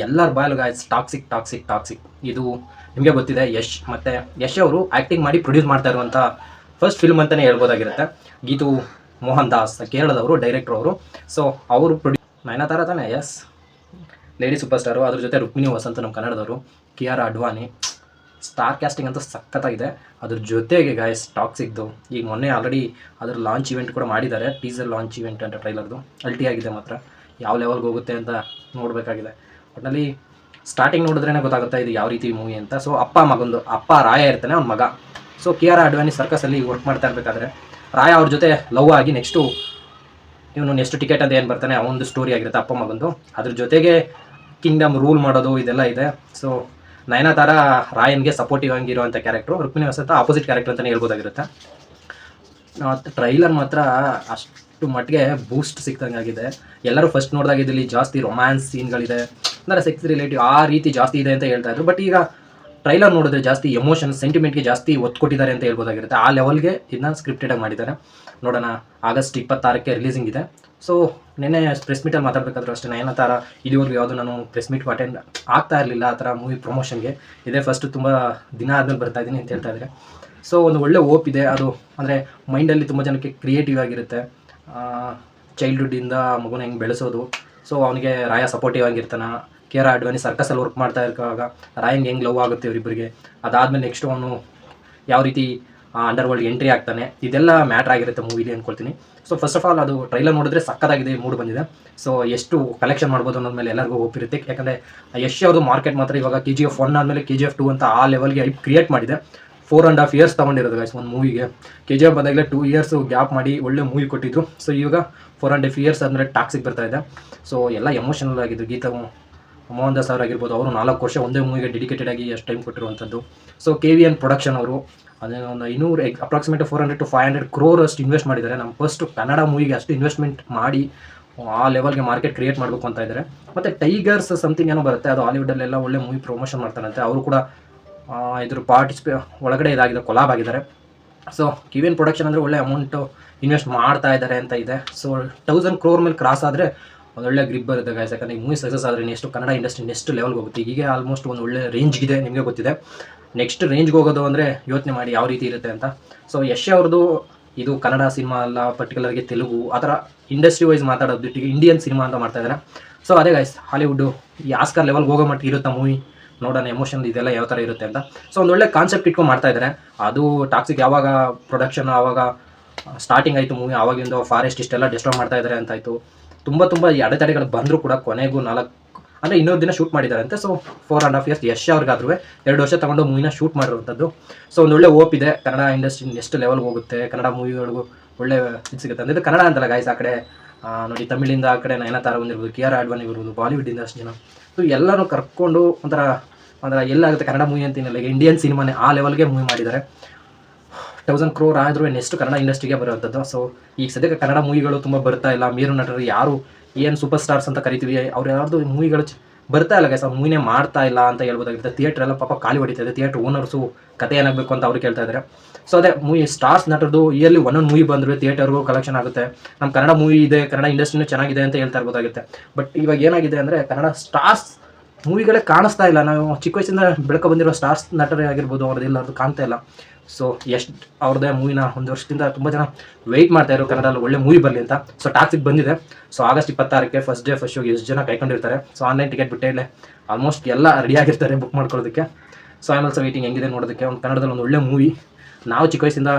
ಎಲ್ಲರ ಬಾಯಲ್ಲೂ guys toxic toxic toxic. ಇದು ನಿಮಗೆ ಗೊತ್ತಿದೆ, ಯಶ್ ಅವರು ಆ್ಯಕ್ಟಿಂಗ್ ಮಾಡಿ ಪ್ರೊಡ್ಯೂಸ್ ಮಾಡ್ತಾ ಇರುವಂಥ ಫಸ್ಟ್ ಫಿಲ್ಮ್ ಅಂತಲೇ ಹೇಳ್ಬೋದಾಗಿರುತ್ತೆ. ಗೀತು ಮೋಹನ್ ದಾಸ್ ಕೇರಳದವರು, ಡೈರೆಕ್ಟ್ರು ಅವರು. ಸೊ ಅವರು ನಯನತಾರ ತಾನೆ, ಎಸ್, ಲೇಡಿ ಸೂಪರ್ ಸ್ಟಾರು. ಅದ್ರ ಜೊತೆ ರುಕ್ಮಿಣಿ ವಸಂತ ನಮ್ಮ ಕನ್ನಡದವರು, ಕಿಯಾರಾ ಅಡ್ವಾನಿ. ಸ್ಟಾರ್ ಕ್ಯಾಸ್ಟಿಂಗ್ ಅಂತೂ ಸಖತ್ತಾಗಿದೆ. ಅದ್ರ ಜೊತೆಗೆ ಗಾಯ್ಸ್ ಟಾಕ್ಸಿಕ್ದು ಈಗ ಮೊನ್ನೆ ಆಲ್ರೆಡಿ ಅದ್ರ ಲಾಂಚ್ ಇವೆಂಟ್ ಕೂಡ ಮಾಡಿದ್ದಾರೆ, ಟೀಸರ್ ಲಾಂಚ್ ಇವೆಂಟ್ ಅಂತ ಟ್ರೈಲರ್ದು. ಅಲ್ಟಿಯಾಗಿದೆ ಮಾತ್ರ. ಯಾವ ಲೆವೆಲ್ಗೆ ಹೋಗುತ್ತೆ ಅಂತ ನೋಡಬೇಕಾಗಿದೆ. ಒಟ್ಟಿನಲ್ಲಿ ಸ್ಟಾರ್ಟಿಂಗ್ ನೋಡಿದ್ರೇ ಗೊತ್ತಾಗುತ್ತೆ ಇದು ಯಾವ ರೀತಿ ಮೂವಿ ಅಂತ. ಸೊ ಅಪ್ಪ ರಾಯ ಇರ್ತಾನೆ, ಅವ್ನ ಮಗ. ಸೊ ಕಿಯಾರಾ ಅಡ್ವಾನಿ ಸರ್ಕಸಲ್ಲಿ ವರ್ಕ್ ಮಾಡ್ತಾ ಇರಬೇಕಾದ್ರೆ ರಾಯ ಅವ್ರ ಜೊತೆ ಲವ್ ಆಗಿ ನೆಕ್ಸ್ಟ್ ಟಿಕೆಟ್ ಅಂತ ಏನು ಬರ್ತಾನೆ ಅವನದು ಸ್ಟೋರಿ ಆಗಿರುತ್ತೆ ಅಪ್ಪ ಮಗಂದು. ಅದ್ರ ಜೊತೆಗೆ ಕಿಂಗ್ಡಮ್ ರೂಲ್ ಮಾಡೋದು ಇದೆಲ್ಲ ಇದೆ. ಸೊ ನಯನತಾರ ರಾಯನ್ಗೆ ಸಪೋರ್ಟಿವ್ ಆಗಿರುವಂಥ ಕ್ಯಾರೆಕ್ಟ್ರು, ರುಕ್ಮಿಣಿ ವಸಂತ ಆಪೋಸಿಟ್ ಕ್ಯಾರೆಕ್ಟರ್ ಅಂತಲೇ ಹೇಳ್ಬೋದಾಗಿರುತ್ತೆ. ಟ್ರೈಲರ್ ಮಾತ್ರ ಅಷ್ಟು ಮಟ್ಟಿಗೆ ಬೂಸ್ಟ್ ಸಿಕ್ದಂಗಾಗಿದೆ. ಎಲ್ಲರೂ ಫಸ್ಟ್ ನೋಡಿದಾಗಿದ್ದಲ್ಲಿ ಜಾಸ್ತಿ ರೊಮ್ಯಾನ್ಸ್ ಸೀನ್ಗಳಿದೆ, ಅಂದರೆ ಸೆಕ್ಸ್ ರಿಲೇಟಿವ್ ಆ ರೀತಿ ಜಾಸ್ತಿ ಇದೆ ಅಂತ ಹೇಳ್ತಾ ಇದ್ರು. ಬಟ್ ಈಗ ಟ್ರೈಲರ್ ನೋಡಿದ್ರೆ ಜಾಸ್ತಿ ಎಮೋಷನ್ ಸೆಂಟಿಮೆಂಟ್ಗೆ ಜಾಸ್ತಿ ಒತ್ತು ಕೊಟ್ಟಿದ್ದಾರೆ ಅಂತ ಹೇಳ್ಬೋದಾಗಿರುತ್ತೆ. ಆ ಲೆವೆಲ್ಗೆ ಇದನ್ನ ಸ್ಕ್ರಿಪ್ಟೆಡಾಗಿ ಮಾಡಿದ್ದಾರೆ. ನೋಡೋಣ, ಆಗಸ್ಟ್ 26ಕ್ಕೆ ರಿಲೀಸಿಂಗ್ ಇದೆ. ಸೊ ನಿನ್ನೆ ಪ್ರೆಸ್ ಮೀಟಲ್ಲಿ ಮಾತಾಡಬೇಕಾದ್ರೂ ಅಷ್ಟೇ ನಯನತಾರ ಇಲ್ಲಿವರೆಗೂ ಯಾವುದು ನಾನು ಪ್ರೆಸ್ ಮೀಟ್ ಅಟೆಂಡ್ ಆಗ್ತಾ ಇರಲಿಲ್ಲ ಆ ಥರ ಮೂವಿ ಪ್ರಮೋಷನ್ಗೆ. ಇದೇ ಫಸ್ಟ್ ತುಂಬ ದಿನ ಆದಮೇಲೆ ಬರ್ತಾ ಇದ್ದೀನಿ ಅಂತ ಹೇಳ್ತಾ ಇದ್ದಾರೆ. ಸೊ ಒಂದು ಒಳ್ಳೆ ಓಪ್ ಇದೆ. ಅದು ಅಂದರೆ ಮೈಂಡಲ್ಲಿ ತುಂಬ ಜನಕ್ಕೆ ಕ್ರಿಯೇಟಿವ್ ಆಗಿರುತ್ತೆ. ಚೈಲ್ಡ್ಹುಡ್ಡಿಂದ ಮಗುನ ಹೆಂಗೆ ಬೆಳೆಸೋದು. ಸೊ ಅವನಿಗೆ ರಾಯ ಸಪೋರ್ಟಿವ್ ಆಗಿರ್ತಾನೆ. ಕಿಯಾರಾ ಅಡ್ವಾನಿ ಸರ್ಕಸಲ್ಲಿ ವರ್ಕ್ ಮಾಡ್ತಾ ಇರುವಾಗ ರಾಯನ್ಗೆ ಹೆಂಗೆ ಲವ್ ಆಗುತ್ತೆ ಇವರಿಬ್ಬರಿಗೆ. ಅದಾದಮೇಲೆ ನೆಕ್ಸ್ಟು ಅವನು ಯಾವ ರೀತಿ ಅಂಡರ್ ವರ್ಲ್ಡ್ ಎಂಟ್ರಿ ಆಗ್ತಾನೆ, ಇದೆಲ್ಲ ಮ್ಯಾಟ್ರ್ ಆಗಿರುತ್ತೆ ಮೂವಿಲಿ ಅಂದ್ಕೊಳ್ತೀನಿ. ಸೊ ಫಸ್ಟ್ ಆಫ್ ಆಲ್ ಅದು ಟ್ರೈಲರ್ ನೋಡಿದ್ರೆ ಸಕ್ಕತ್ತಾಗಿದೆ, ಮೂಡ್ ಬಂದಿದೆ. ಸೊ ಎಷ್ಟು ಕಲೆಕ್ಷನ್ ಮಾಡ್ಬೋದು ಅನ್ನೋದ ಮೇಲೆ ಎಲ್ಲರಿಗೂ ಹೋಪಿರುತ್ತೆ. ಯಾಕಂದರೆ ಯಶ್ ಅವ್ರದ್ದು ಮಾರ್ಕೆಟ್ ಮಾತ್ರ ಇವಾಗ KGF 1 ಆದಮೇಲೆ KGF 2 ಅಂತ ಆ ಲೆವೆಲ್ಗೆ ಕ್ರಿಯೇಟ್ ಮಾಡಿದೆ. 4.5 years ತೊಗೊಂಡಿರೋದು ಗಾಯ್ಸ್ ಒಂದು ಮೂವಿಗೆ. KGF ಬಂದಾಗಲೇ 2 years ಗ್ಯಾಪ್ ಮಾಡಿ ಒಳ್ಳೆ ಮೂವಿ ಕೊಟ್ಟಿದ್ರು. ಸೊ ಇವಾಗ 4.5 years ಆದಮೇಲೆ ಟಾಕ್ಸಿಕ್ ಬರ್ತಾ ಇದೆ. ಸೊ ಎಲ್ಲ ಎಮೋಷನಲ್ ಆಗಿದ್ದು. ಗೀತಾ ಮೋಹನ್ ದಾಸ್ ಅವರಾಗಿರ್ಬೋದು, ಅವರು 4 ವರ್ಷ ಒಂದೇ ಮೂವಿಗೆ ಡೆಡಿಕೇಟೆಡ್ ಆಗಿ ಎಷ್ಟು ಟೈಮ್ ಕೊಟ್ಟಿರುವಂಥದ್ದು. ಸೊ KVN ಪ್ರೊಡಕ್ಷನ್ ಅವರು ಅದೇ ಒಂದು 500 ಅಪ್ರಾಕ್ಸಿಮೇಟ್ 400 to 500 crore ಅಷ್ಟು ಇನ್ವೆಸ್ಟ್ ಮಾಡಿದ್ದಾರೆ. ನಮ್ಮ ಫಸ್ಟ್ ಕನ್ನಡ ಮೂವಿಗೆ ಅಷ್ಟು ಇನ್ವೆಸ್ಟ್ಮೆಂಟ್ ಮಾಡಿ ಆ ಲೆವೆಲ್ಗೆ ಮಾರ್ಕೆಟ್ ಕ್ರಿಯೇಟ್ ಮಾಡಬೇಕು ಅಂತ ಇದ್ದಾರೆ. ಮತ್ತು ಟೈಗರ್ಸ್ ಸಮಥಿಂಗ್ ಏನೋ ಬರುತ್ತೆ, ಅದು ಹಾಲಿವುಡಲ್ಲೆಲ್ಲ ಒಳ್ಳೆ ಮೂವಿ ಪ್ರಮೋಷನ್ ಮಾಡ್ತಾರಂತೆ. ಅವರು ಕೂಡ ಇದ್ರ ಒಳಗಡೆ ಇದಾಗಿದೆ, ಕೊಲಾಬ್ ಆಗಿದ್ದಾರೆ. ಸೊ KVN ಪ್ರೊಡಕ್ಷನ್ ಅಂದರೆ ಒಳ್ಳೆ ಅಮೌಂಟು ಇನ್ವೆಸ್ಟ್ ಮಾಡ್ತಾ ಇದ್ದಾರೆ ಅಂತ ಇದೆ. ಸೊ 1000 crore ಮೇಲೆ ಕ್ರಾಸ್ ಆದರೆ ಒಂದೊಳ್ಳೆ ಗ್ರಿಪ್ ಬರುತ್ತೆ ಗಾಯ್ಸ್. ಯಾಕಂದರೆ ಈ ಮೂವಿ ಸಕ್ಸಸ್ ಆದರೆ ನೆಕ್ಸ್ಟ್ ಕನ್ನಡ ಇಂಡಸ್ಟ್ರಿ ನೆಕ್ಸ್ಟ್ ಲೆವೆಲ್ಗೆ ಹೋಗುತ್ತೆ. ಹೀಗೆ ಆಲ್ಮೋಸ್ಟ್ ಒಂದು ಒಳ್ಳೆ ರೇಂಜ್ಗಿದೆ, ನಿಮಗೆ ಗೊತ್ತಿದೆ. ನೆಕ್ಸ್ಟ್ ರೇಂಜ್ಗೆ ಹೋಗೋದು ಅಂದರೆ ಯೋಚನೆ ಮಾಡಿ ಯಾವ ರೀತಿ ಇರುತ್ತೆ ಅಂತ. ಸೊ ಯಶ್ ಅವ್ರದ್ದು ಇದು ಕನ್ನಡ ಸಿನಿಮಾ ಅಲ್ಲ, ಪರ್ಟಿಕ್ಯುಲರ್ಗೆ ತೆಲುಗು ಆ ಥರ ಇಂಡಸ್ಟ್ರಿ ವೈಸ್ ಮಾತಾಡೋದು ಬಿಟ್ಟು ಇಂಡಿಯನ್ ಸಿನಿಮಾ ಅಂತ ಮಾಡ್ತಾ ಇದ್ದಾರೆ. ಸೊ ಅದೇ ಗಾಯ್ಸ್, ಹಾಲಿವುಡ್ಡು ಈ ಆಸ್ಕರ್ ಲೆವೆಲ್ಗೆ ಹೋಗೋ ಮಟ್ಟಿಗೆ ಇರುತ್ತೆ ಮೂವಿ. ನೋಡೋಣ ಎಮೋಷನ್ ಇದೆಲ್ಲ ಯಾವ ಥರ ಇರುತ್ತೆ ಅಂತ. ಸೊ ಒಂದು ಒಳ್ಳೆ ಕಾನ್ಸೆಪ್ಟ್ ಇಟ್ಕೊಂಡು ಮಾಡ್ತಾ ಇದ್ದಾರೆ. ಅದು ಟಾಕ್ಸಿಕ್ ಯಾವಾಗ ಪ್ರೊಡಕ್ಷನ್ ಆವಾಗ ಸ್ಟಾರ್ಟಿಂಗ್ ಆಯಿತು ಮೂವಿ, ಆವಾಗಿಂದ ಫಾರೆಸ್ಟ್ ಇಷ್ಟೆಲ್ಲ ಡಿಸ್ಟ್ರಾಯ್ ಮಾಡ್ತಾ ಇದ್ದಾರೆ ಅಂತಾಯಿತು. ತುಂಬ ಅಡೆತಡೆಗಳು ಬಂದರೂ ಕೂಡ ಕೊನೆಗೂ 4 ಅಂದರೆ 200 ದಿನ ಶೂಟ್ ಮಾಡಿದ್ದಾರೆ ಅಂತೆ. ಸೊ 4.5 years ಯಶ್ ಅವ್ರಿಗಾದ್ರೂ 2 ವರ್ಷ ತಗೊಂಡು ಮೂವಿನ ಶೂಟ್ ಮಾಡಿರುವಂಥದ್ದು. ಸೊ ಒಂದು ಒಳ್ಳೆ ಓಪ್ ಇದೆ. ಕನ್ನಡ ಇಂಡಸ್ಟ್ರಿ ನೆಕ್ಸ್ಟ್ ಲೆವೆಲ್ಗೆ ಹೋಗುತ್ತೆ, ಕನ್ನಡ ಮೂವಿಗಳಿಗೂ ಒಳ್ಳೆ ಇದು ಸಿಗುತ್ತೆ ಅಂದರೆ. ಕನ್ನಡ ಅಂತಲ್ಲ ಗಾಯ್ಸ್, ಆ ಕಡೆ ನೋಡಿ ತಮಿಳಿಂದ ಆ ಕಡೆ ನಯನತಾರ ಬಂದಿರ್ಬೋದು, ಕಿಯಾರಾ ಅಡ್ವಾನಿ ಇರ್ಬೋದು, ಬಾಲಿವುಡ್ಡಿಂದ ಅಷ್ಟು ಜನ. ಸೊ ಎಲ್ಲರೂ ಕರ್ಕೊಂಡು ಒಂಥರ ಎಲ್ಲಾಗುತ್ತೆ ಕನ್ನಡ ಮೂವಿ ಅಂತೀನಲ್ಲ, ಈಗ ಇಂಡಿಯನ್ ಸಿನಿಮಾನೇ ಆ ಲೆವೆಲ್ಗೆ ಮೂವಿ ಮಾಡಿದ್ದಾರೆ. 1000 crore ಆದರೂ ನೆಕ್ಸ್ಟ್ ಕನ್ನಡ ಇಂಡಸ್ಟ್ರಿಗೆ ಬರುವಂಥದ್ದು. ಸೊ ಈಗ ಸದ್ಯಕ್ಕೆ ಕನ್ನಡ ಮೂವಿಗಳು ತುಂಬ ಬರ್ತಾ ಇಲ್ಲ. ಮೇರು ನಟರು ಯಾರು ಏನು ಸೂಪರ್ ಸ್ಟಾರ್ಸ್ ಅಂತ ಕರಿತೀವಿ, ಅವ್ರು ಯಾರ್ದು ಮೂವಿಗಳು ಬರ್ತಾ ಇಲ್ಲ ಗೈಸ್. ಮೂವಿನೇ ಮಾಡ್ತಾ ಇಲ್ಲ ಅಂತ ಹೇಳ್ಬೋದಾಗಿರುತ್ತೆ. ಥಿಯೇಟ್ರ್ ಎಲ್ಲ ಪಾಪ ಖಾಲಿ ಹೊಡಿತಾ ಇದೆ. ಥಿಯೇಟ್ರ್ ಓನರ್ಸು ಕತೆ ಏನಾಗಬೇಕು ಅಂತ ಅವ್ರು ಕೇಳ್ತಾ ಇದ್ದಾರೆ. ಸೊ ಅದೇ ಮೂವಿ ಸ್ಟಾರ್ಸ್ ನಟರದು ಇಯರ್ಲಿ ಒಂದೊಂದು ಮೂವಿ ಬಂದರೆ ಥಿಯೇಟರ್ಗೂ ಕಲೆಕ್ಷನ್ ಆಗುತ್ತೆ. ನಮ್ಮ ಕನ್ನಡ ಮೂವಿ ಇದೆ, ಕನ್ನಡ ಇಂಡಸ್ಟ್ರಿನೂ ಚೆನ್ನಾಗಿದೆ ಅಂತ ಹೇಳ್ತಾ ಇರ್ಬೋದಾಗುತ್ತೆ. ಬಟ್ ಇವಾಗ ಏನಾಗಿದೆ ಅಂದರೆ ಕನ್ನಡ ಸ್ಟಾರ್ಸ್ ಮೂವಿಗಳೇ ಕಾಣಿಸ್ತಾ ಇಲ್ಲ. ನಾವು ಚಿಕ್ಕ ವಯಸ್ಸಿಂದ ಬೆಳಕ ಬಂದಿರೋ ಸ್ಟಾರ್ಸ್ ನಟರೇ ಆಗಿರ್ಬೋದು, ಅವ್ರದ್ದು ಎಲ್ಲರದ್ದು ಕಾಣ್ತಾ ಇಲ್ಲ. ಸೊ ಎಷ್ಟು ಅವ್ರದ್ದೇ ಮೂವಿನ 1 ವರ್ಷದಿಂದ ತುಂಬ ಜನ ವೆಯ್ಟ್ ಮಾಡ್ತಾಯಿದ್ರು ಕನ್ನಡದಲ್ಲಿ ಒಳ್ಳೆ ಮೂವಿ ಬರಲಿ ಅಂತ. ಸೊ ಟಾಕ್ಸಿಕ್ ಬಂದಿದೆ. ಸೊ ಆಗಸ್ಟ್ 26ಕ್ಕೆ ಫಸ್ಟ್ ಡೇ ಫಸ್ಟ್ ಶೋಗೆ ಎಷ್ಟು ಜನ ಕಾಯ್ಕೊಂಡಿರ್ತಾರೆ. ಸೊ ಆನ್ಲೈನ್ ಟಿಕೆಟ್ ಬಿಟ್ಟೇ ಆಲ್ಮೋಸ್ಟ್ ಎಲ್ಲ ರೆಡಿಯಾಗಿರ್ತಾರೆ ಬುಕ್ ಮಾಡ್ಕೊಳ್ಳೋದಕ್ಕೆ. So I am also waiting ಹೆಂಗಿದೆ ನೋಡೋದಕ್ಕೆ. ಒಂದು ಕನ್ನಡದಲ್ಲಿ ಒಂದು ಒಳ್ಳೆ ಮೂವಿ, ನಾವು ಚಿಕ್ಕ ವಯಸ್ಸಿಂದ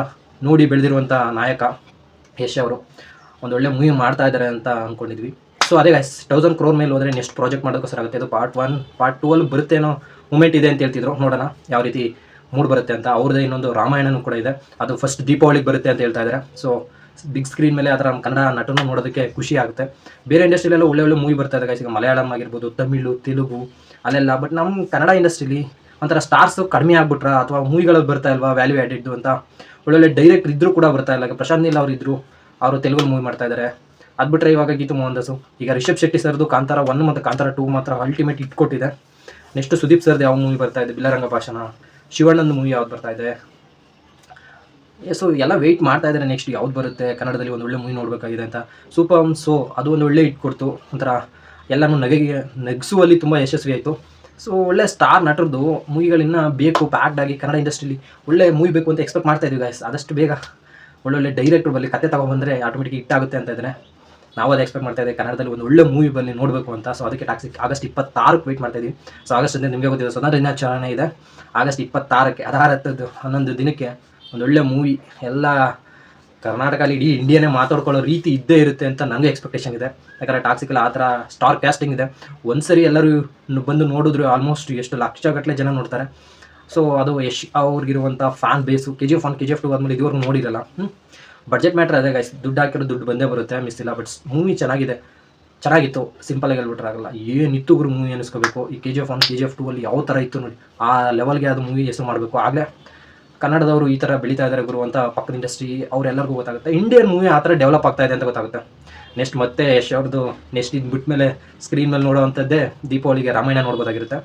ನೋಡಿ ಬೆಳೆದಿರುವಂಥ ನಾಯಕ ಯಶ್ ಅವರು ಒಂದು ಒಳ್ಳೆ ಮೂವಿ ಮಾಡ್ತಾ ಇದ್ದಾರೆ ಅಂತ ಅಂದ್ಕೊಂಡಿದ್ವಿ. ಸೊ ಅದೇ ಗೈಸ್, 1000 crore ಮೇಲೆ ಹೋದರೆ ನೆಕ್ಸ್ಟ್ ಪ್ರಾಜೆಕ್ಟ್ ಮಾಡೋಕ್ಕೋಸ್ಕರ ಆಗುತ್ತೆ. ಇದು ಪಾರ್ಟ್ 1 ಪಾರ್ಟ್ 2 ಅಲ್ಲಿ ಬರುತ್ತೇನೋ ಮೂಮೆಂಟ್ ಇದೆ ಅಂತ ಹೇಳ್ತಿದ್ರು. ನೋಡೋಣ ಯಾವ ರೀತಿ ಮೂಡ್ ಬರುತ್ತೆ ಅಂತ. ಅವ್ರದ್ದೇ ಇನ್ನೊಂದು ರಾಮಾಯಣನೂ ಕೂಡ ಇದೆ, ಅದು ಫಸ್ಟ್ ದೀಪಾವಳಿಗೆ ಬರುತ್ತೆ ಅಂತ ಹೇಳ್ತಾ ಇದ್ದಾರೆ. ಸೊ ಬಿಗ್ ಸ್ಕ್ರೀನ್ ಮೇಲೆ ಆ ಥರ ನಮ್ಮ ಕನ್ನಡ ನಟನೂ ನೋಡೋದಕ್ಕೆ ಖುಷಿ ಆಗುತ್ತೆ. ಬೇರೆ ಇಂಡಸ್ಟ್ರಿಯಲ್ಲೆಲ್ಲ ಒಳ್ಳೆ ಮೂವಿ ಬರ್ತಾ ಇದೆ ಗೈಸ್. ಈಗ ಮಲಯಾಳಂ ಆಗಿರ್ಬೋದು, ತಮಿಳು, ತೆಲುಗು ಅಲ್ಲೆಲ್ಲ. ಬಟ್ ನಮ್ಮ ಕನ್ನಡ ಇಂಡಸ್ಟ್ರಿಲಿ ಒಂಥರ ಸ್ಟಾರ್ಸು ಕಡಿಮೆ ಆಗ್ಬಿಟ್ರಾ ಅಥವಾ ಮೂವಿಗಳು ಬರ್ತಾ ಇಲ್ವಾ ವ್ಯಾಲ್ಯೂ ಆ್ಯಡಿದ್ದು ಅಂತ. ಒಳ್ಳೊಳ್ಳೆ ಡೈರೆಕ್ಟ್ರ್ ಇದ್ದರೂ ಕೂಡ ಬರ್ತಾ ಇಲ್ಲ. ಪ್ರಶಾಂತ್ ನೀಲ್ ಅವರು ಇದ್ದರು, ಅವರು ತೆಲುಗು ಮೂವಿ ಮಾಡ್ತಾ ಇದ್ದಾರೆ. ಅದು ಬಿಟ್ಟರೆ ಇವಾಗ ಗೀತು ಮೋಹನ್ ದಾಸು. ಈಗ ರಿಷಬ್ ಶೆಟ್ಟಿ ಸರ್ದು ಕಾಂತಾರ 1 ಮತ್ತು ಕಾಂತಾರ 2 ಮಾತ್ರ ಅಲ್ಟಿಮೇಟ್ ಇಟ್ಕೊಟ್ಟಿದೆ. ನೆಕ್ಸ್ಟ್ ಸುದೀಪ್ ಸರ್ದು ಯಾವ ಮೂವಿ ಬರ್ತಾ ಇದೆ, ಬಿಲ್ಲರಂಗ ಭಾಷಣ. ಶಿವಣ್ಣಂದು ಮೂವಿ ಯಾವ್ದು ಬರ್ತಾ ಇದೆ. ಸೊ ಎಲ್ಲ ವೆಯ್ಟ್ ಮಾಡ್ತಾ ಇದ್ದಾರೆ ನೆಕ್ಸ್ಟ್ ಯಾವ್ದು ಬರುತ್ತೆ ಕನ್ನಡದಲ್ಲಿ ಒಂದು ಒಳ್ಳೆ ಮೂವಿ ನೋಡಬೇಕಾಗಿದೆ ಅಂತ. ಸೂಪರ್ ಸೊ ಅದು ಒಂದು ಒಳ್ಳೆ ಇಟ್ಕೊಡ್ತು. ಒಂಥರ ಎಲ್ಲನೂ ನಗಿಸುವಲ್ಲಿ ತುಂಬ ಯಶಸ್ವಿ ಆಯಿತು. ಸೊ ಒಳ್ಳೆ ಸ್ಟಾರ್ ನಟರದ್ದು ಮೂವಿಗಳಿನ್ನ ಬೇಕು ಪ್ಯಾಕ್ಡ್ ಆಗಿ ಕನ್ನಡ ಇಂಡಸ್ಟ್ರಿಲಿ ಒಳ್ಳೆ ಮೂವಿ ಬೇಕು ಅಂತ ಎಕ್ಸ್ಪೆಕ್ಟ್ ಮಾಡ್ತಾ ಇದ್ದೀವಿ ಗೈಸ್. ಆದಷ್ಟು ಬೇಗ ಒಳ್ಳೊಳ್ಳೆ ಡೈರೆಕ್ಟ್ರು ಬರಲಿ, ಕತೆ ತೊಗೊಂಡ್ಬಂದರೆ ಆಟೋಮೆಟಿಕ್ ಹಿಟ್ ಆಗುತ್ತೆ ಅಂತ ಇದ್ದಾರೆ. ನಾವು ಅದು ಎಕ್ಸ್ಪೆಕ್ಟ್ ಮಾಡ್ತಾ ಇದ್ದೀವಿ ಕನ್ನಡದಲ್ಲಿ ಒಂದು ಒಳ್ಳೆ ಮೂವಿ ಬರಲಿ ನೋಡಬೇಕು ಅಂತ. ಸೊ ಅದಕ್ಕೆ ಟಾಕ್ಸಿಕ್ ಆಗಸ್ಟ್ 26ಕ್ಕೆ ವೆಯ್ಟ್ ಮಾಡ್ತಾ ಇದ್ದೀವಿ. ಸೊ ಆಗಸ್ಟ್ ಅಂದರೆ ನಿಮಗೆ ಗೊತ್ತಿದೆ, ಸ್ವತಂತ್ರ ದಿನಾಚರಣೆ ಇದೆ ಆಗಸ್ಟ್ 26ಕ್ಕೆ. 11 ದಿನಕ್ಕೆ ಒಂದೊಳ್ಳೆ ಮೂವಿ ಎಲ್ಲ ಕರ್ನಾಟಕದಲ್ಲಿ ಇಡೀ ಇಂಡಿಯಾನೇ ಮಾತಾಡ್ಕೊಳ್ಳೋ ರೀತಿ ಇದ್ದೇ ಇರುತ್ತೆ ಅಂತ ನನಗೆ ಎಕ್ಸ್ಪೆಕ್ಟೇಷನ್ ಇದೆ. ಯಾಕಂದರೆ ಟಾಕ್ಸಿಕಲ್ಲಿ ಆ ಥರ ಸ್ಟಾರ್ ಕ್ಯಾಸ್ಟಿಂಗ್ ಇದೆ. ಒಂದು ಸರಿ ಎಲ್ಲರೂ ಬಂದು ನೋಡಿದ್ರು ಆಲ್ಮೋಸ್ಟ್ ಎಷ್ಟು ಲಕ್ಷಗಟ್ಟಲೆ ಜನ ನೋಡ್ತಾರೆ. ಸೊ ಅದು ಅವ್ರಿಗಿರುವಂಥ ಫ್ಯಾನ್ ಬೇಸು KGF 1 KGF 2 ಆದಮೇಲೆ ಇದುವರೆಗೂ ನೋಡಿರಲ್ಲ. ಬಡ್ಜೆಟ್ ಮ್ಯಾಟ್ರ್ ಅದೇ ಗೈಸ್, ದುಡ್ಡು ಹಾಕಿರೋ ದುಡ್ಡು ಬಂದೇ ಬರುತ್ತೆ, ಮಿಸ್ ಇಲ್ಲ. ಬಟ್ ಮೂವಿ ಚೆನ್ನಾಗಿತ್ತು, ಸಿಂಪಲಾಗಿ ಹೇಳ್ಬಿಟ್ರೆ ಆಗಲ್ಲ. ಏನಿತ್ತು ಗುರು ಮೂವಿ ಅನ್ನಿಸ್ಕೋಬೇಕು. ಈ KGF 1 KGF 2 ಅಲ್ಲಿ ಯಾವ ಥರ ಇತ್ತು ನೋಡಿ, ಆ ಲೆವೆಲ್ಗೆ ಅದು ಮೂವಿ ಹೆಸರು ಮಾಡಬೇಕು. ಆಗಲೇ ಕನ್ನಡದವರು ಈ ಥರ ಬೆಳೀತಾ ಇದ್ದಾರೆ ಗುರು ಅಂತ ಪಕ್ಕದ ಇಂಡಸ್ಟ್ರಿ ಅವರೆಲ್ಲರಿಗೂ ಗೊತ್ತಾಗುತ್ತೆ. ಇಂಡಿಯನ್ ಮೂವಿ ಆ ಥರ ಡೆವಲಪ್ ಆಗ್ತಾ ಇದೆ ಅಂತ ಗೊತ್ತಾಗುತ್ತೆ. ನೆಕ್ಸ್ಟ್ ಮತ್ತೆ ಯಶ್ ಅವ್ರದ್ದು ನೆಕ್ಸ್ಟ್ ಇದು ಬಿಟ್ಮೇಲೆ ಸ್ಕ್ರೀನ್ ಮೇಲೆ ನೋಡೋವಂಥದ್ದೇ ದೀಪಾವಳಿಗೆ ರಾಮಾಯಣ ನೋಡ್ಬೋದಾಗಿರುತ್ತೆ.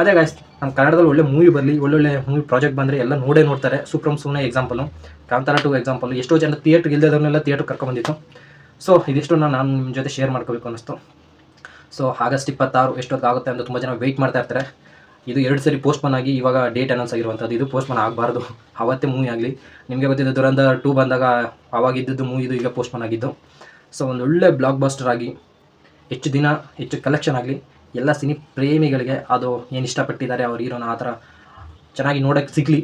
ಅದೇ ಗಾಯ್ಸ್, ನಮ್ಮ ಕನ್ನಡದಲ್ಲಿ ಒಳ್ಳೆ ಮೂವಿ ಬರಲಿ, ಒಳ್ಳೊಳ್ಳೆ ಮೂವಿ ಪ್ರಾಜೆಕ್ಟ್ ಬಂದರೆ ಎಲ್ಲ ನೋಡ್ತಾರೆ. ಸುಪ್ರಮ್ ಸೂನೆ ಎಕ್ಸಾಂಪಲು, ಕಾಂತಾರ 2 ಎಕ್ಸಾಂಪಲು. ಎಷ್ಟೋ ಜನ ಥಿಯೇಟ್ರಿಗೆ ಇಲ್ಲದವ್ರನ್ನೆಲ್ಲ ಥಿಯೇಟ್ರಿಗೆ ಕರ್ಕೊಂಡ್ಬಂದಿತ್ತು. ಸೊ ಇದಿಷ್ಟು ನಾನು ನಿಮ್ಮ ಜೊತೆ ಶೇರ್ ಮಾಡ್ಕೋಬೇಕು ಅನ್ನಿಸ್ತು. ಸೊ ಆಗಸ್ಟ್ 26 ಎಷ್ಟೊತ್ತಾಗುತ್ತೆ ಅಂತ ತುಂಬ ಜನ ವೆಯ್ಟ್ ಮಾಡ್ತಾ ಇರ್ತಾರೆ. ಇದು 2 ಸರಿ ಪೋಸ್ಟ್ಪೋನ್ ಆಗಿ ಇವಾಗ ಡೇಟ್ ಅನೌನ್ಸ್ ಆಗಿರುವಂಥದ್ದು. ಇದು ಪೋಸ್ಟ್ಪೋನ್ ಆಗಬಾರ್ದು, ಅವತ್ತೇ ಮೂವಿ ಆಗಲಿ. ನಿಮಗೆ ಗೊತ್ತಿದೆ ದುರಂಧರ್ 2 ಬಂದಾಗ ಆವಾಗಿದ್ದು ಮೂವಿದು ಈಗ ಪೋಸ್ಟ್ಪೋನ್ ಆಗಿದ್ದು. ಸೊ ಒಂದು ಒಳ್ಳೆ ಬ್ಲಾಕ್ ಬಸ್ಟರ್ ಆಗಿ ಹೆಚ್ಚು ದಿನ ಹೆಚ್ಚು ಕಲೆಕ್ಷನ್ ಆಗಲಿ. ಎಲ್ಲ ಸಿನಿ ಪ್ರೇಮಿಗಳಿಗೆ ಅದು ಏನು ಇಷ್ಟಪಟ್ಟಿದ್ದಾರೆ ಅವ್ರ ಹೀರೋನ ಆ ಥರ ಚೆನ್ನಾಗಿ ನೋಡೋಕ್ಕೆ ಸಿಗಲಿ,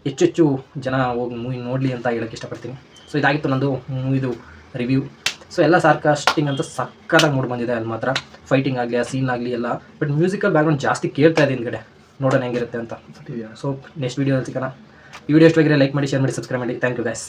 ಹೆಚ್ಚೆಚ್ಚು ಜನ ಹೋಗಿ ಮೂವಿ ನೋಡಲಿ ಅಂತ ಹೇಳೋಕ್ಕೆ ಇಷ್ಟಪಡ್ತೀನಿ. ಸೊ ಇದಾಗಿತ್ತು ನಂದು ಮೂವಿದು ರಿವ್ಯೂ. ಸೊ ಎಲ್ಲ ಸಾರ್ಕಾಸ್ಟಿಂಗ್ ಅಂತ ಸಕ್ಕತ್ತಾಗಿ ಮೂಡ್ ಬಂದಿದೆ. ಅಲ್ಲಿ ಮಾತ್ರ ಫೈಟಿಂಗ್ ಆಗಲಿ, ಆ ಸೀನ್ ಆಗಲಿ ಎಲ್ಲ. ಬಟ್ ಮ್ಯೂಸಿಕಲ್ ಬ್ಯಾಕ್ಗ್ರೌಂಡ್ ಜಾಸ್ತಿ ಕೇಳ್ತಾ ಇದೆ ಹಿಂದ್ಗಡೆ, ನೋಡೋಣ ಹೆಂಗಿರುತ್ತೆ ಅಂತ. ಸೊ ನೆಕ್ಸ್ಟ್ ವೀಡಿಯೋದಲ್ಲಿ ಸಿಗೋಣ. ಈ ವಿಡಿಯೋ ಇಷ್ಟವಾಗಿದ್ರೆ ಲೈಕ್ ಮಾಡಿ, ಶೇರ್ ಮಾಡಿ, ಸಬ್ಸ್ಕ್ರೈಬ್ ಮಾಡಿ. Thank you guys.